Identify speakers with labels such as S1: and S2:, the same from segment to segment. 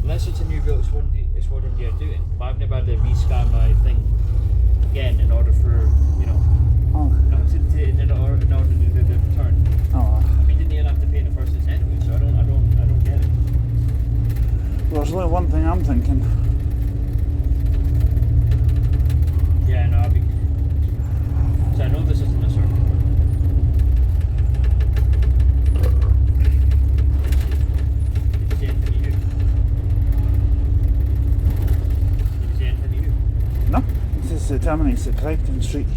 S1: Unless it's a new build, it's what Dundee are doing. But I've never had to rescan my thing again in order for, you know, in order to do the return.
S2: Oh.
S1: I mean, didn't even have to pay in the first instance anyway, so I don't get it.
S2: Well, there's only one thing I'm thinking.
S1: Yeah, no, so I know this isn't a circle. Did you see anything you do? Did you see anything you do?
S2: No, this terminates at Crichton Street,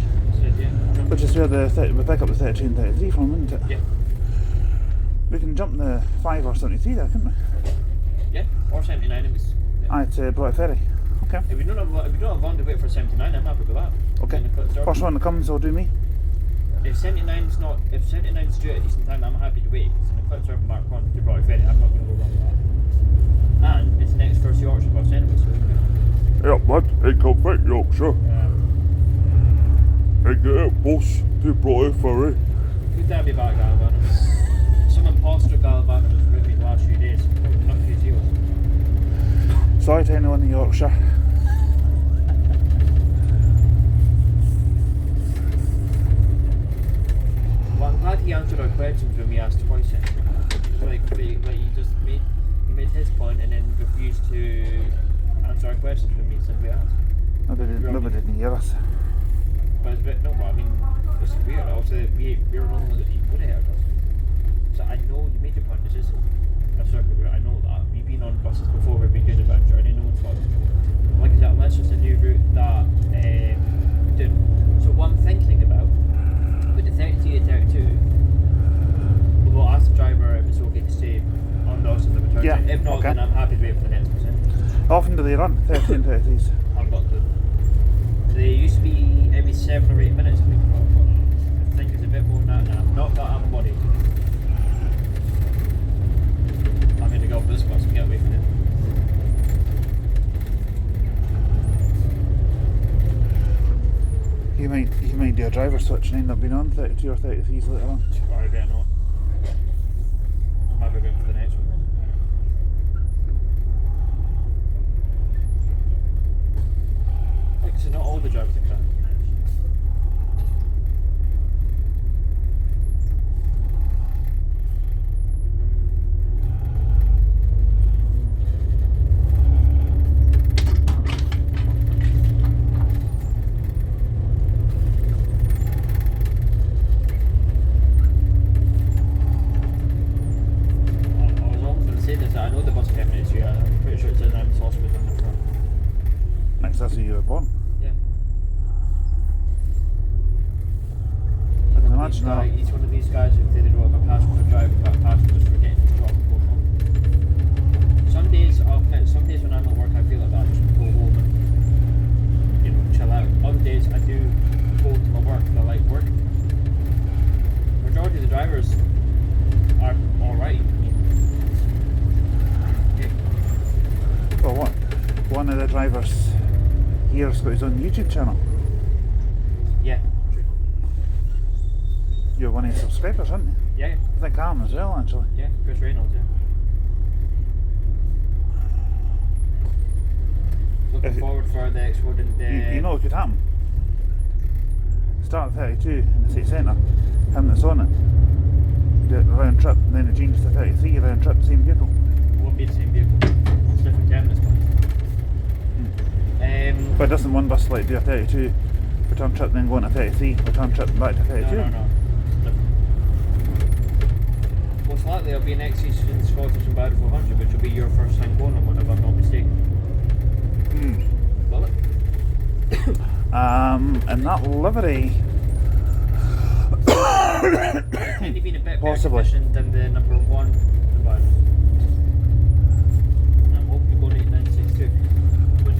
S1: Yeah.
S2: which is where we pick up the 32 and 33 from, isn't it?
S1: Yeah.
S2: We can jump the 5 or 73 there, couldn't we?
S1: Yeah, or 79 it was. Yeah.
S2: Aye, to Broad Ferry. Okay.
S1: If we don't have long to wait for 79, I'm happy with that.
S2: Okay. First one that comes will do me.
S1: If 79's due at a decent time, I'm happy to wait. It's an Eclipse Urban Mark 1 to Broad Ferry. I'm not going to go wrong with that. And it's next first Yorkshire bus anyway, so we can.
S3: Ja, but ik kom back Yorkshire. Ik get a bus to Broad Ferry.
S1: Good to have you back, Galvan. Some imposter Galvan was with me the last few days. Not a few deals.
S2: Sorry to anyone in Yorkshire.
S1: Well, I'm glad he answered our questions when we asked twice. Like he just made his point and then refused to answer our questions when we simply asked.
S2: Nobody didn't hear us.
S1: But it's a bit, no, but I mean, it's weird. Obviously, we're the only ones that would have heard us. So I know you made your point, this is a circle route, I know that. We've been on buses before, we've been doing adventure, and I know it's not. Like I said, unless it's a new route that did. So what I'm thinking about, with the 32 and 32, we'll ask the driver if it's okay to stay on the bus of the return.
S2: Yeah,
S1: If not,
S2: okay.
S1: then I'm happy to wait for the next percent.
S2: How often do they run? 30 and 33s?
S1: I haven't got a clue. They used to be every 7 or 8 minutes, I think. But I think it's a bit more than that now. Not that I'm a body. I'm going to go for this bus and get away from it.
S2: You might do a driver switch and end up being on 32 or 33s later on.
S1: Or I better not. I'm either going for the next one. Like I said, not all the drivers are crap. I know the bus terminates here. I'm pretty sure it says I'm hospital on the front.
S2: Next, that's where you were born.
S1: Yeah.
S2: I can imagine that.
S1: Each one of these guys, if they don't have a passenger driving, but passengers forgetting to drop and go home. Some days when I'm at work, I feel like that. I just go home and chill out. Other days, I do go to my work because I like working. Majority of the drivers are all right.
S2: Well, what? One of the drivers here's got his own YouTube channel.
S1: Yeah.
S2: You're one of his subscribers, aren't you?
S1: Yeah.
S2: I think I am as well, actually.
S1: Yeah, Chris Reynolds, yeah. Looking forward for the Xplore and
S2: You know what could happen? Start at 32 in the city centre, him that's on it, do it round trip, and then it changes to 33 round trip, same vehicle.
S1: It won't be the same vehicle. It's different terminus points.
S2: But doesn't one bus like do a 32 return trip, then go on a 33, return trip back to 32?
S1: No. Most likely it'll be an Eastern Scottish and Barrow 400, which will be your first time going on one, if I'm not mistaken. Will it?
S2: And that livery.
S1: It's maybe been a bit
S2: Possibly.
S1: better conditioned than the number one Barrow. I'm hoping to go to 8962. When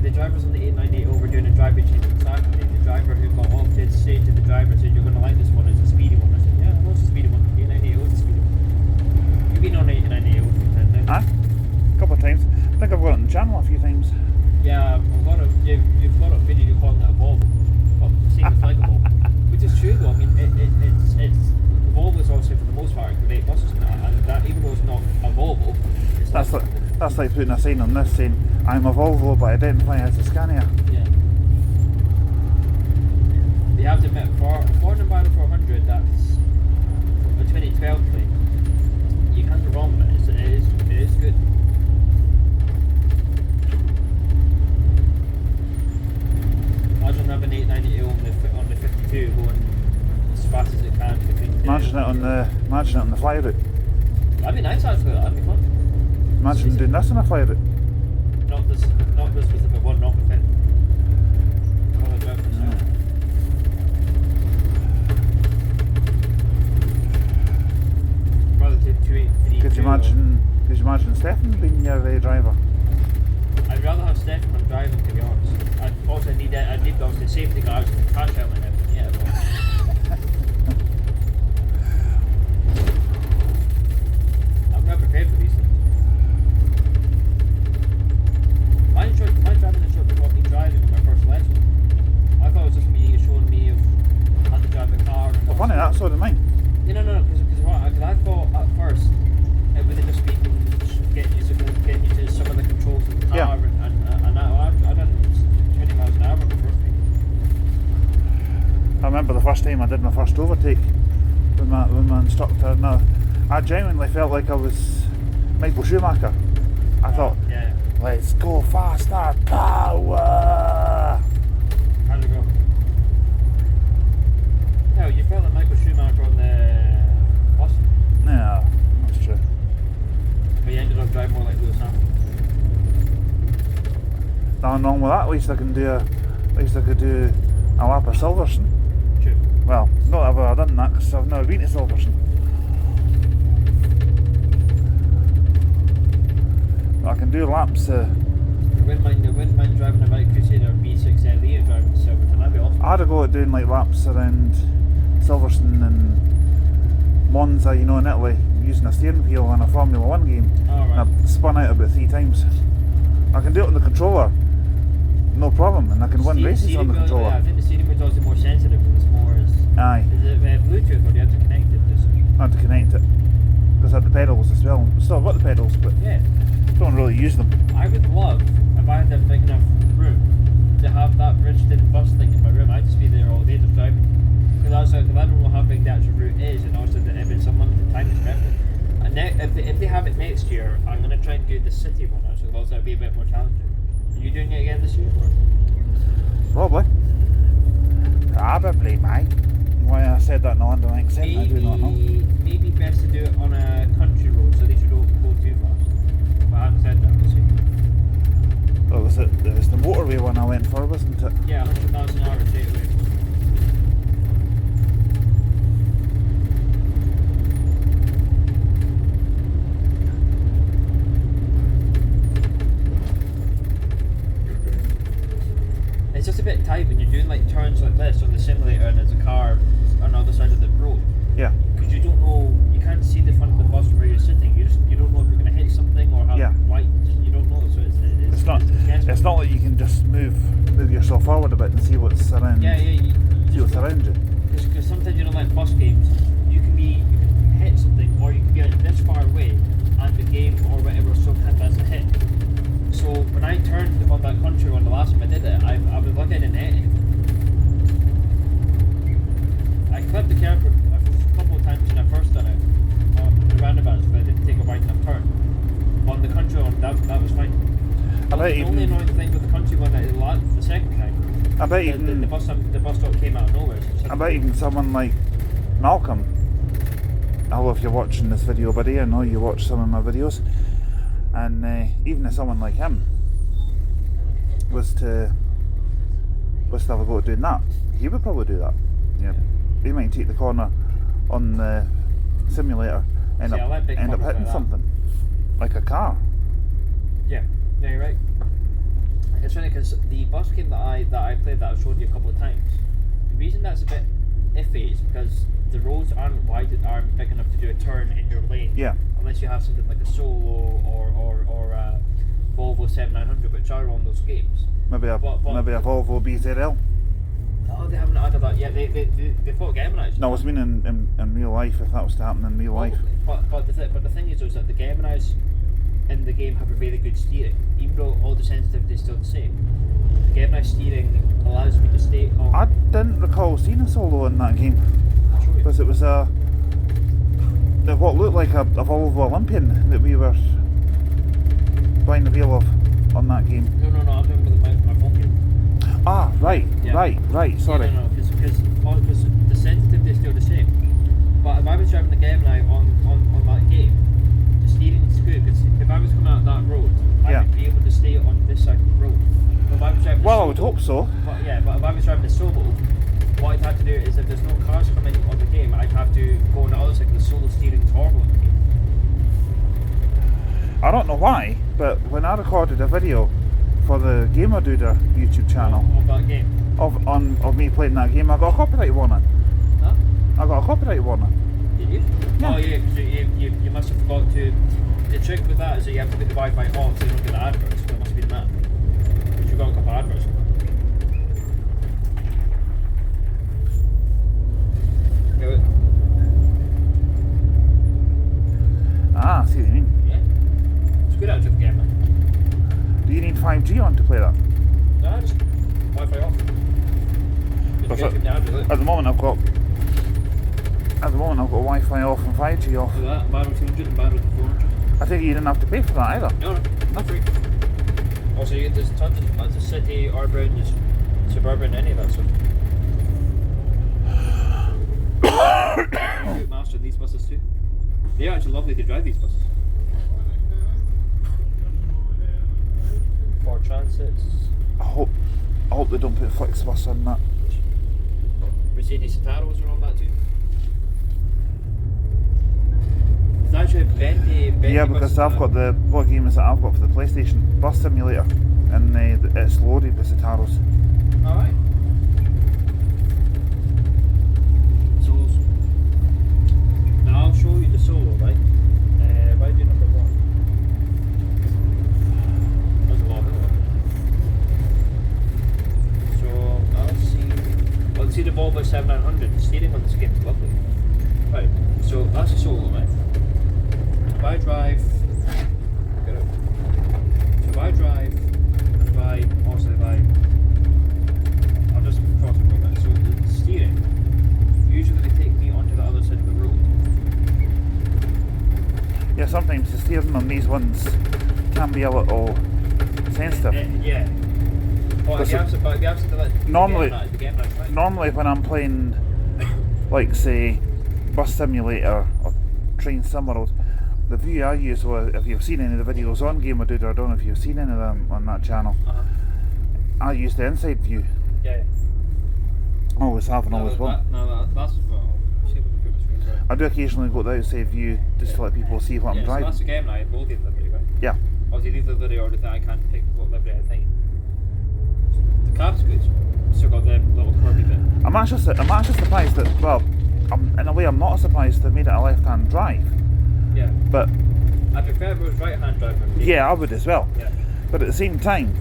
S1: the drivers on the 898 were doing a driving change on Saturday, the driver who got off did say to the driver, said, "You're going to like this one, it's a speedy one." I said, "Yeah, I know it's a speedy one. 898 is a speedy one." You've been on 898 a few times now.
S2: A couple of times. I think I've got it on the channel a few times.
S1: Yeah, you've got a video calling it a Volvo. Well, same as like a Volvo. Which is true though, I mean, it's Volvo is obviously for the most part great buses now, and that even though it's not a Volvo, it's
S2: That's
S1: like
S2: like, That's like putting a sign on this saying, I'm a Volvo but identify as a Scania.
S1: Yeah. You have to admit, for an Enviro 400, that's a 2012 plate. You can't go wrong with it. It is good. Imagine having 890 on the 52 going as fast as it can between.
S2: Imagine it on the fly route.
S1: That'd be nice actually. That'd be fun.
S2: Imagine doing this on a fly route.
S1: Not this specific one, not with it. I'll drive myself. Rather take 283.
S2: Could you imagine Stefan being your driver?
S1: I'd rather have Stefan on driving, to be honest. I need obviously safety guards and the crash helmet and everything. Yeah, but I'm not prepared for these things. My driving instructor taught me driving on my first lesson. I thought it was just me showing me of how to drive a car. And
S2: Well, funny, that's so did mine.
S1: No, because I thought at first it would just be getting you to some of the controls of the car,
S2: Yeah.
S1: and I done 20 miles an hour on the first week.
S2: I remember the first time I did my first overtake with my instructor. Now, I genuinely felt like I was Michael Schumacher. I thought,
S1: Yeah.
S2: let's go faster, power!
S1: How'd it go? No, you felt like Michael Schumacher on the bus,
S2: No, that's true.
S1: but you ended up driving more like Lewis Hamilton.
S2: Nothing wrong with that. At least I could do a lap of Silverstone.
S1: True.
S2: Well, not ever I've done that because I've never been to Silverstone. But I can do laps.
S1: I wouldn't mind driving a bike Crusader B6 LE or driving the Silverton. That'd be awesome.
S2: I had to go at doing like laps around Silverstone and Monza, you know, in Italy, using a steering wheel in a Formula 1 game.
S1: Alright.
S2: And I spun out about 3 times. I can do it on the controller, no problem, and I can win races on the controller.
S1: Yeah, I think the steering wheel is more sensitive because it's more.
S2: Aye,
S1: Is it Bluetooth or do you have to connect it?
S2: I had to connect it because I had the pedals as well. Still got the pedals, but
S1: Yeah.
S2: don't really use them.
S1: I would love, if I had a big enough room, to have that bridged-in bus thing in my room. I'd just be there all day just driving. Because I don't know how big the actual route is, and also if it's unlimited time, it's perfect. And if they have it next year, I'm going to try and do the city one actually, because that'd be a bit more challenging. Are you doing it again this year?
S2: Probably, mate. Why I said that in a London accent, I do not know.
S1: Maybe best to do it on a country road, so they should don't go too fast. But I haven't said that this year.
S2: Oh, it was the motorway one I went for, wasn't it?
S1: Yeah, 100 miles an hour straight away. It's just a bit tight when you're doing like turns like this on the simulator and there's a car on the other side of the road.
S2: Yeah.
S1: Because you don't know, you can't see the front of the bus from where you're sitting. You don't know if you're going to hit something or have
S2: Yeah.
S1: light. You don't know, so
S2: It's not like you can just move yourself forward a bit and see what's around.
S1: Yeah, you
S2: See what's around you.
S1: Because sometimes like bus games, you can hit something or you can be like this far away and the game or whatever still counts as a hit. So when I turned on that country one the last time I did it, I was looking in it. I clipped the camera a couple of times when I first done it on the roundabouts, but I didn't take a wide enough turn. On the country one, that was fine.
S2: I bet
S1: The only annoying thing with the country one that it lagged the second time.
S2: I bet
S1: The bus stop came out of nowhere. So
S2: I bet even someone like Malcolm. I don't know if you're watching this video, buddy. I know you watch some of my videos, and even if someone like him was to have a go at doing that, he would probably do that. Yeah, he might take the corner on the simulator, end
S1: See, I like
S2: up
S1: big corners
S2: hitting
S1: like that.
S2: something like a car.
S1: Yeah, you're right. It's funny because the bus game that I played that I've showed you a couple of times, the reason that's a bit iffy is because the roads aren't big enough to do a turn in your lane.
S2: Yeah.
S1: Unless you have something like a Solo or a Volvo 7900, which are on those games.
S2: Maybe a Volvo BZL.
S1: Oh, they haven't added that yet. They've got Geminis.
S2: No, I was meaning in real life, if that was to happen in real life.
S1: But the thing is that the Geminis in the game have a really good steering, even though all the sensitivity is still the same. The Game Night steering allows me to stay on.
S2: I didn't recall seeing a solo in that game
S1: I'll show you.
S2: because it was what looked like a Volvo Olympian that we were behind the wheel of on that game.
S1: No, I'm doing with my phone game.
S2: Ah, right,
S1: Yeah.
S2: right. Sorry.
S1: No, because the sensitivity is still the same. But if I was driving the Game Night on that game, the steering is good. Because if I was coming out that road, I
S2: Yeah.
S1: would be able to stay on this side of the road. But if I was driving
S2: Well, I
S1: the
S2: would
S1: solo,
S2: hope so.
S1: But if I was driving the solo, what I'd have to do is if there's no cars coming on the game, I'd have to go on the other side. The solo steering is horrible in the game.
S2: I don't know why, but when I recorded a video for the Gamer Duder YouTube channel
S1: Of that game.
S2: of me playing that game, I got a copyright warning.
S1: Huh?
S2: I got a copyright warning.
S1: Did you?
S2: Yeah.
S1: Oh yeah, because you must have forgot to. The trick with that is that you have to put the Wi-Fi off so you don't get the adverts. So it must be that. Because you've got a couple of adverts. Do it.
S2: Ah, I see what you mean.
S1: Yeah. It's good out of the game, man.
S2: Do you need 5G on to play that?
S1: No, just Wi-Fi off. Just
S2: That's
S1: get
S2: it.
S1: the adverts.
S2: At the moment I've got Wi-Fi off and 5G off.
S1: Do that. Bandwidth 200 and bandwidth 400.
S2: I think you didn't have to pay for that either.
S1: No, not free. Also, you get there's tons of plans. There's city, urban, there's suburban, any of that stuff. Good master these buses too. They're actually lovely to drive these buses. For transits,
S2: I hope they don't put Flixbus on that.
S1: Mercedes Citaros are on that too. It's actually Bentley
S2: Yeah, because
S1: buses
S2: I've got what game is it I've got for the PlayStation? Bus Simulator, and it's loaded with Citaros.
S1: Alright. Solos. Now I'll show you the solo, right? If I do number 1. There's a lot of it. So I'll see. Well, see the Volvo 7900. The steering on this game is lovely. Right. So that's a solo, right? If I drive. Get out. So if I drive. I'll just cross the road. So the steering, usually they take me onto the other side of the road.
S2: Yeah, sometimes the steering on these ones can be a little sensitive.
S1: Yeah. Well, if you have to let
S2: Normally-
S1: the game night, right?
S2: Normally when I'm playing, like say, Bus Simulator or Train Simworld, the view I use, well, if you've seen any of the videos on Gamer Duder, I don't know if you've seen any of them on that channel,
S1: Uh-huh.
S2: I use the inside view.
S1: Yeah.
S2: Always have and always will.
S1: That's well. See if we can put the screen right.
S2: I do occasionally go to the outside view just to let people see what I'm
S1: So
S2: driving.
S1: that's the game night. We'll leave livery, right?
S2: Yeah.
S1: Obviously, leave the livery or the thing I can't pick what livery I think. The cab's good. Still got the little curvy bit.
S2: I'm actually surprised that, well, in a way I'm not surprised they made it a left-hand drive,
S1: Yeah.
S2: but
S1: I prefer if it was right-hand drive.
S2: yeah, I would as well.
S1: Yeah.
S2: But at the same time,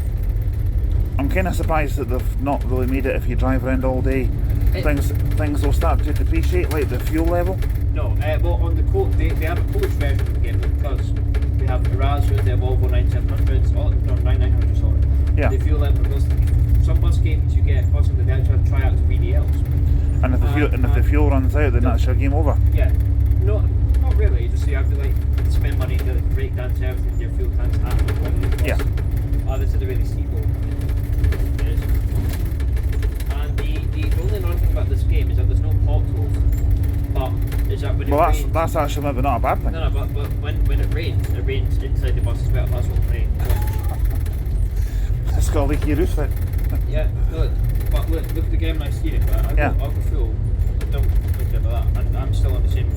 S2: I'm kind of surprised that they've not really made it if you drive around all day. Things will start to depreciate, like the fuel level.
S1: No, well on the they have a coach version of the game because we have the Razors, the Volvo 9700s, all no 9900s, sorry.
S2: Yeah.
S1: The fuel level goes. Some bus games you get possibly they actually have tryouts of VDLs.
S2: And if the fuel runs out, then that's your game over.
S1: Yeah. No, not really. You just you have to like spend money to like, break down to everything. Your fuel tanks half of one.
S2: Yeah.
S1: This is a really steep road. It is. And the only annoying thing about this game is that there's no potholes. But is that when it
S2: Well,
S1: rains?
S2: that's actually maybe not a bad thing.
S1: No, but when it rains inside the bus as well. That's what rain.
S2: It's got a leaky roof then.
S1: Yeah, look at the game night steering. I'll go full. Don't think about that. I'm still on the same.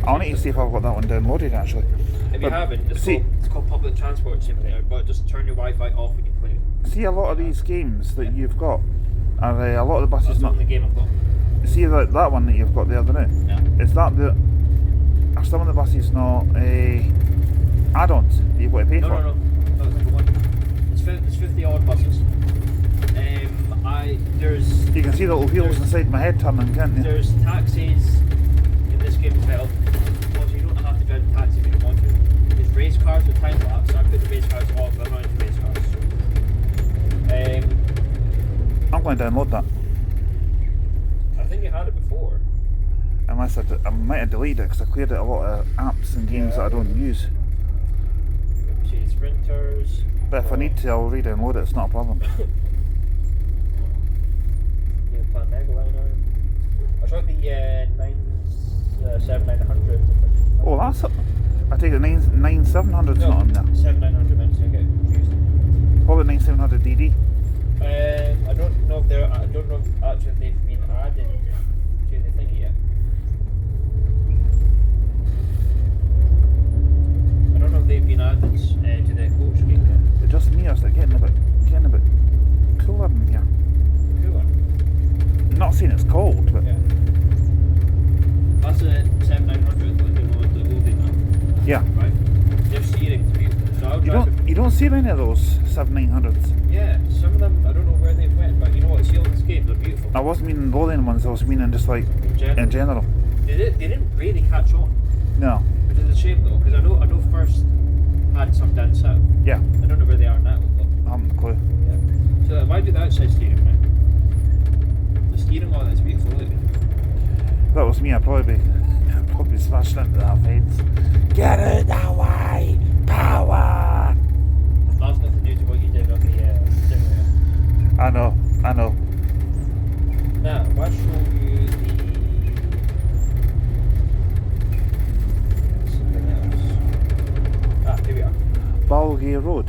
S2: I'll need to see if I've got that one downloaded actually.
S1: If you haven't, it's called public transport simulator. But just turn your Wi-Fi off when you play it.
S2: See, a lot of these games that you've got are a lot of the buses
S1: That's the
S2: not.
S1: only game I've got.
S2: See that one that you've got there, now.
S1: Yeah.
S2: Is that are some of the buses not add-ons that you've got to pay for?
S1: No. That's number one. It's 50 odd buses. There's
S2: You can see the little wheels inside my head turning, can't you?
S1: there's taxis in this game as well. Also, you don't have to drive a taxi if you don't want to. There's race cars with time lapse.
S2: want to download that.
S1: I think you had it before.
S2: Unless I might have deleted it because I cleared out a lot of apps and games that I don't use.
S1: Let me see, Sprinters.
S2: But if I need to, I'll re-download it. It's not a problem.
S1: Yeah, Plan Megaliner. I tried the 7900.
S2: Oh, that's it. I take it 9700's
S1: No,
S2: not on there.
S1: 7900 meant to get confused.
S2: What about 9700 DD?
S1: I don't know if actually they've been added to the thingy yet. I don't know if they've been added to the coach game yet.
S2: It's just me, or is it getting a bit cooler in here?
S1: Cool one.
S2: I'm not saying it's cold, but
S1: Yeah. That's a 7900, like the one that will be now.
S2: yeah.
S1: Right? They're steering to beautiful. So I'll drive it.
S2: You don't see many of those 7900s.
S1: Yeah, some of them, I don't know where they've went, but you know what, see all this game, they're beautiful.
S2: I wasn't meaning Lothian ones, I was meaning just like in general.
S1: They didn't really catch on,
S2: No.
S1: which is a shame though, because I know First had some down south.
S2: Yeah.
S1: I don't know where they are now, but
S2: I haven't a clue.
S1: yeah. So if I do the outside steering, right? The steering on that's beautiful, look.
S2: If that was me, I'd probably be smashing into our heads. Get out that way! Power!
S1: That's nothing new to what you did on the simulator.
S2: I know.
S1: Now, if I show you something else. Here we are.
S2: Balgay Road.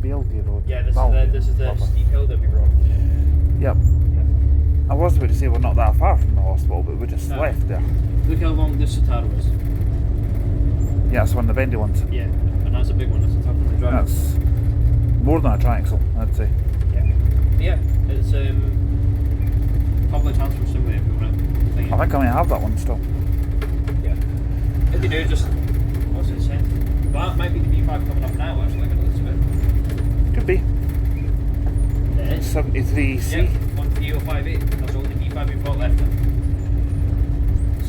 S2: Balgay Road.
S1: Yeah, this
S2: Balgay,
S1: is the
S2: proper.
S1: steep hill that we were on.
S2: Yep.
S1: Yeah.
S2: I was about to say we're not that far from the hospital, but we just
S1: No.
S2: left there.
S1: Look how long this Sataro is.
S2: Yeah, it's one of the bendy ones.
S1: Yeah, and that's a big one. That's a tough one to drive.
S2: That's more than a triaxle, I'd say.
S1: Yeah, it's public transport somewhere if you want to think.
S2: I think I might have that one still.
S1: Yeah. If you do, just what's it saying? That might be the B5 coming up now. Actually, look at this bit.
S2: Could be.
S1: It is.
S2: 73C.
S1: Yeah, 13058. That's all the B5 we've got left. So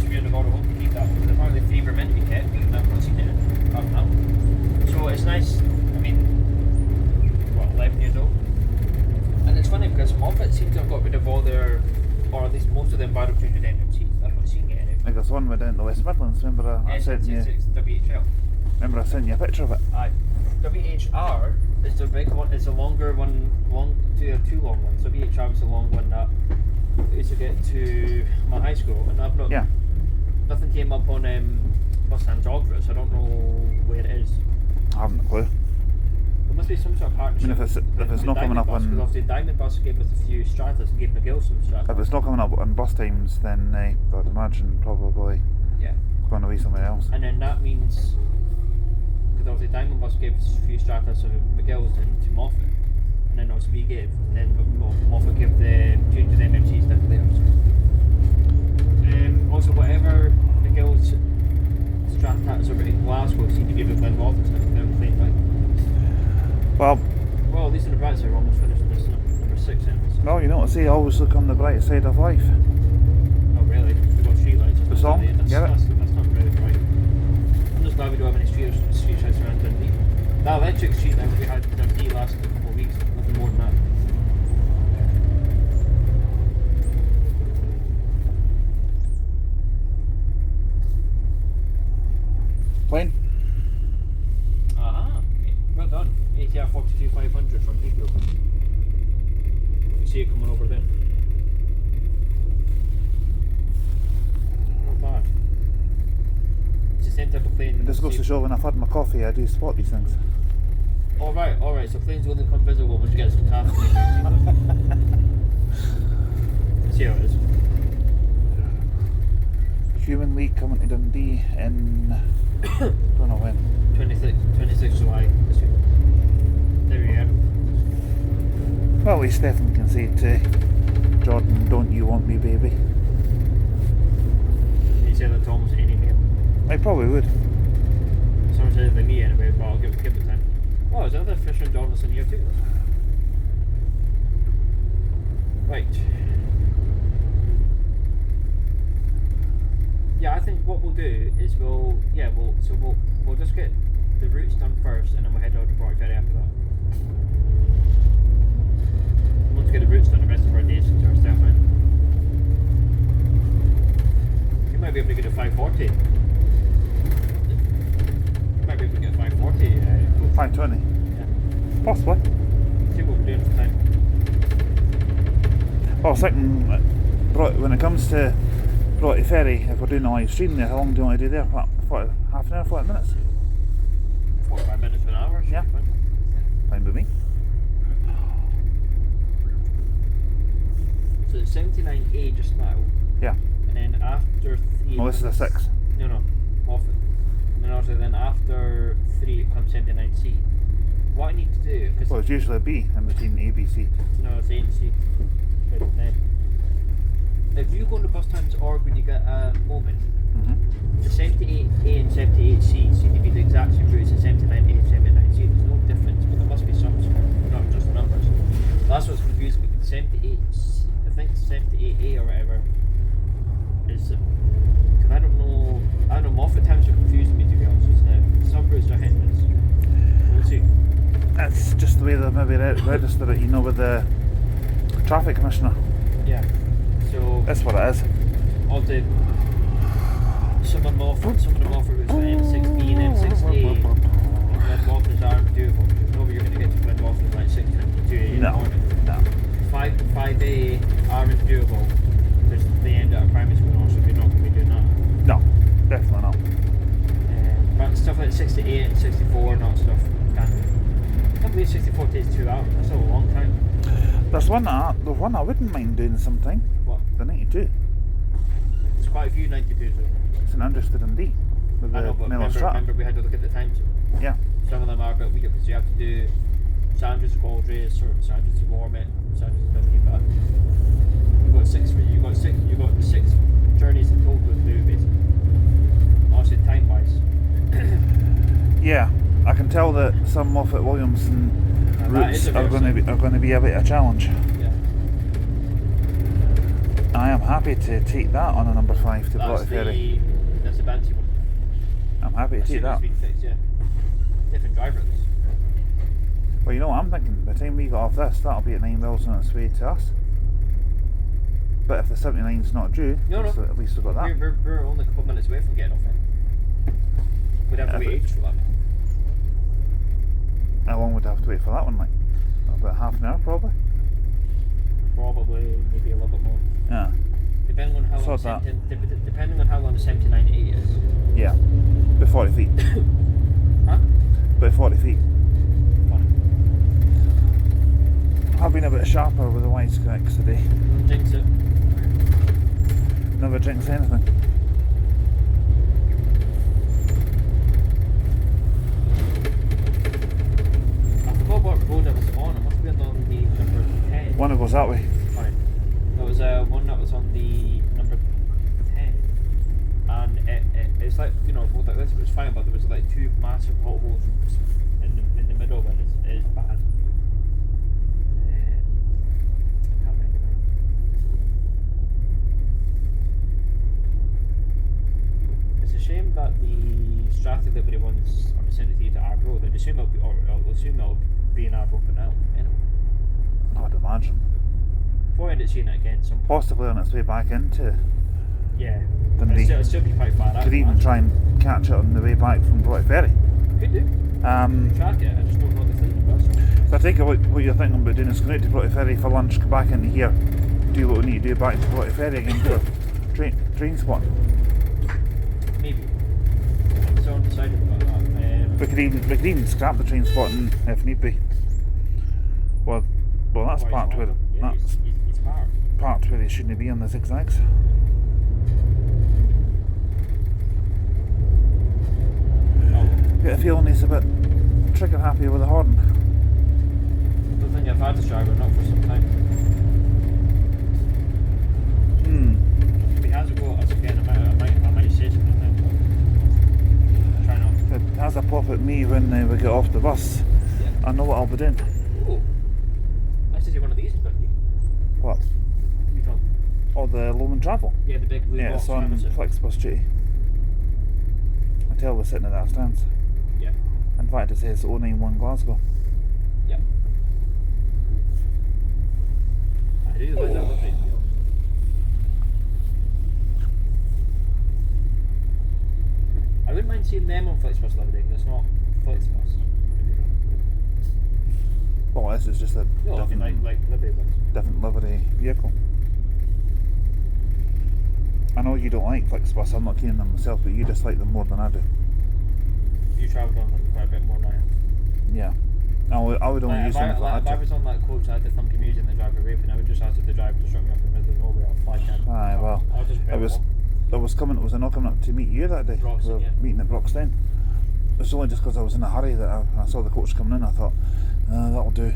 S1: we're going to hope to keep that because apparently 3 were meant to be kept, and I've not seen it apart from now. So it's nice. I mean, what, 11 years old? And it's funny because Moffat seems to have got rid of all their, or at least most of their environmental engine seats. I've not seen it anyway.
S2: Like there's one way down the West Midlands. Remember I sent you?
S1: It's WHL.
S2: Remember I sent you a picture of it?
S1: Aye. WHR is the big one. It's a longer one, two long ones. WHR was the long one that I used to get to my high school, and I've not.
S2: Yeah.
S1: Nothing came up on bus stand geography, so I don't know where it is.
S2: I haven't a clue.
S1: There must be some sort of partnership.
S2: I mean, if it's not coming up on,
S1: because obviously Diamond Bus gave us a few Stratas and gave McGill some Stratas.
S2: if it's not coming up on bus times, then I'd imagine probably
S1: Yeah.
S2: going away somewhere else.
S1: And then that means, because obviously Diamond Bus gave us a few Stratas to McGill's and to Moffat, and then obviously we gave, and then Moffat gave the changes MMCs to theirs. Also, whatever McGill's Stratas are in Glasgow seem to give a Glen Rothers now playing right.
S2: Well,
S1: Well, at least in the bright side, we're almost finished this number 6 in. So.
S2: well, you know what I say, always look on the bright side of life.
S1: Oh, really? We've got streetlights.
S2: The song?
S1: That's,
S2: Get it?
S1: that's not really bright. I'm just glad we don't have any street lights around Dundee. That electric street light we had in Dundee lasted a couple of weeks, nothing more than that.
S2: Plane?
S1: Aha, well done. ATR 42500 from Heathrow. You can see it coming over there. Not bad. It's the same type of plane.
S2: It just goes to show when I've had my coffee, I do spot these things.
S1: Alright, so planes only become visible when you get some traffic. See how it is.
S2: Human League coming to Dundee in don't know when.
S1: 26 July this year. There we go.
S2: Well, at least Stephen can say to Jordan, "Don't you want me, baby?"
S1: He said that to almost any male.
S2: I probably would.
S1: Someone said it by me anyway, but I'll give it time. Oh, there's another Fisher and Donaldson here too. Right. Yeah, I think what we'll do is we'll just get the routes done first, and then we'll head out to Broad Ferry after that. Once get the routes done the rest of our days to our staff in. You might be able to get a 540. You might be able to get a 540.
S2: 520.
S1: Yeah.
S2: Possibly.
S1: See what we're doing for time.
S2: Well, I was thinking, when it comes to Broughty Ferry, if we're doing a live stream there, how long do you want to do there? What, half an hour, 40 minutes?
S1: 45 minutes to an hour. should
S2: Yeah.
S1: be fine.
S2: Fine with me.
S1: So it's 79A just now,
S2: Yeah.
S1: and then after 3.
S2: Well, this is a 6.
S1: No, off it. And then also then after 3 it comes 79C. What I need to do, because
S2: Well, it's usually a B in between A, B, C.
S1: no, it's A and C. But, if you go on the bus times org when you get a moment,
S2: Mm-hmm.
S1: the 78A and 78C seem to be the exact same routes as 79A and 79C. There's no difference, but there must be some sort, not just numbers. That's what's confused me. 78, I think 78A or whatever is, because I don't know, Moffat times are confusing me to be honest just now. Some routes are hitting us. We'll see.
S2: That's just the way they maybe register it, with the traffic commissioner.
S1: Yeah. So
S2: That's what it is.
S1: all the some of the Moffat routes for M6B and M6A. Glenwaffles aren't doable because nobody you're going to get to Glenwaffles like 6:52 in the
S2: No.
S1: morning.
S2: No.
S1: 5A aren't doable because they end at a primary school also we're not going to be doing that.
S2: No. Definitely not.
S1: But stuff like 68 and 64 not stuff can't do. I can't believe 64 takes 2 hours. That's a long time.
S2: There's one I wouldn't mind doing sometime.
S1: What?
S2: The 92.
S1: There's quite a few 92s though.
S2: St Andrews to Dundee. With
S1: I know,
S2: the
S1: but
S2: Miller Strata.
S1: remember we had to look at the times.
S2: Yeah.
S1: Some of them are a bit weird because you have to do Sanders to Baldry, Sanders to Warmit, Sanders to Dundee, but you've got six journeys in total to do basically. Obviously time wise.
S2: Yeah. I can tell that some Moffat Williamson
S1: That
S2: routes
S1: is a
S2: are
S1: real
S2: going to be a bit of a challenge.
S1: Yeah.
S2: I am happy to take that on a number 5 to Broughty Ferry.
S1: That's the Banty one.
S2: I'm happy to
S1: As
S2: take
S1: soon as
S2: that.
S1: it's been fixed, yeah. Different driver at this.
S2: Well, you know what I'm thinking? By the time we got off this, that'll be at Ninewells on its way to us. But if the 79's not due,
S1: No.
S2: so at least we've got that.
S1: We're only a couple of minutes away from getting off it. We'd have to wait ages for that.
S2: How long would I have to wait for that one, like? About half an hour, probably?
S1: Probably, maybe a little bit more.
S2: Yeah.
S1: Depending on how long
S2: Sort that.
S1: depending on how long the 79A is.
S2: Yeah. About 40 feet.
S1: Huh?
S2: About 40 feet.
S1: Funny.
S2: I've been a bit sharper with the wisecracks today.
S1: Don't jinx it.
S2: Never jinx anything.
S1: I forgot what road I was on. I must be on the number 10.
S2: One that goes that way.
S1: Right. There was one that was on the number 10. And it's like, road like this, it was fine, but there was like 2 massive potholes in the middle, and it's bad. Can't remember now. It's a shame that the Strathclyde one's on the 73 to Arbroath. I'd assume it'll be in Arbroath now. Anyway.
S2: I'd imagine.
S1: Probably end up seeing it again some point.
S2: Possibly on its way back into
S1: Yeah.
S2: Dundee.
S1: It'll still be quite far out.
S2: Could even try and catch it on the way back from Broughty Ferry.
S1: Could do. Track it, I just don't know the fleet bus.
S2: So I think what you're thinking about doing is going out to Broughty Ferry for lunch, come back into here, do what we need to do back to Broughty Ferry again for train spot.
S1: Maybe. I'm so undecided about that.
S2: We could even scrap the train spot if need be. Well that's
S1: Why
S2: part
S1: he's
S2: where
S1: on. Yeah, he's smart.
S2: part where he shouldn't be on the zigzags.
S1: Oh,
S2: Get a feeling he's a bit trigger happy with the horn.
S1: I don't think I've had this driver, not for some time. If he has a go at us again, I might say something then, but try not.
S2: If it has a pop at me when we get off the bus,
S1: Yeah.
S2: I know what I'll be doing.
S1: Oh. I should see one of these in Dundee.
S2: What?
S1: We don't.
S2: Oh, the Lowland Travel?
S1: Yeah, the big blue
S2: Yeah,
S1: box
S2: it's on
S1: one, is it?
S2: Flixbus duty. I tell we're sitting at that stands.
S1: Yeah.
S2: In fact, it says 091 Glasgow.
S1: Yeah. I really like that livery. I wouldn't mind seeing them on Flixbus livery because it's not Flixbus.
S2: Well, this is just a
S1: No, I mean like livery bus.
S2: different livery vehicle. I know you don't like Flixbus, I'm not keen on them myself, but you dislike them more than I do.
S1: You travelled on them quite a bit more than I have.
S2: Yeah. I would only
S1: Like,
S2: use them if I had
S1: if I
S2: to.
S1: was on that coach, I had the funky music and the driver raping, I would just ask the driver to shut me up in the middle of nowhere or fly down.
S2: Aye, well,
S1: I'll just
S2: I was I not coming up to meet you that day?
S1: Broxton,
S2: We were
S1: yeah.
S2: meeting at Broxton. It was only just because I was in a hurry that I saw the coach coming in. I thought, that'll do.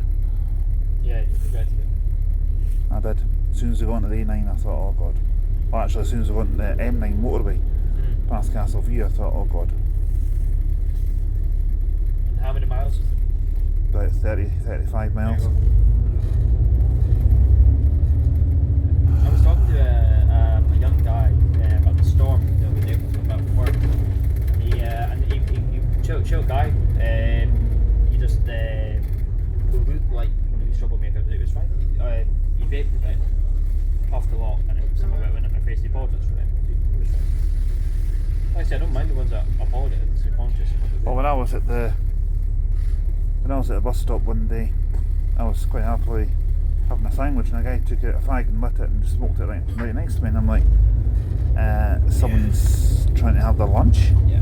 S1: Yeah, you regretted it.
S2: I did. As soon as we got onto the A9, I thought, oh god. Well, actually, as soon as we got into the M9 motorway past Castle View, I thought, oh god.
S1: And how many miles?
S2: About 35 miles.
S1: I was talking to a young guy about the storm that was able to come out from work. And he chill guy. He just who looked like one of these troublemakers. But it was fine. He vaped a bit, puffed a lot, and some of it went in my face. He apologised for it. It was fine. Like I said, I don't mind the ones that apologise. They're conscious.
S2: Well, when I was at the bus stop one day, I was quite happily having a sandwich, and a guy took out a fag and lit it and just smoked it right next to me, and I'm like, someone's trying to have their lunch.
S1: Yeah.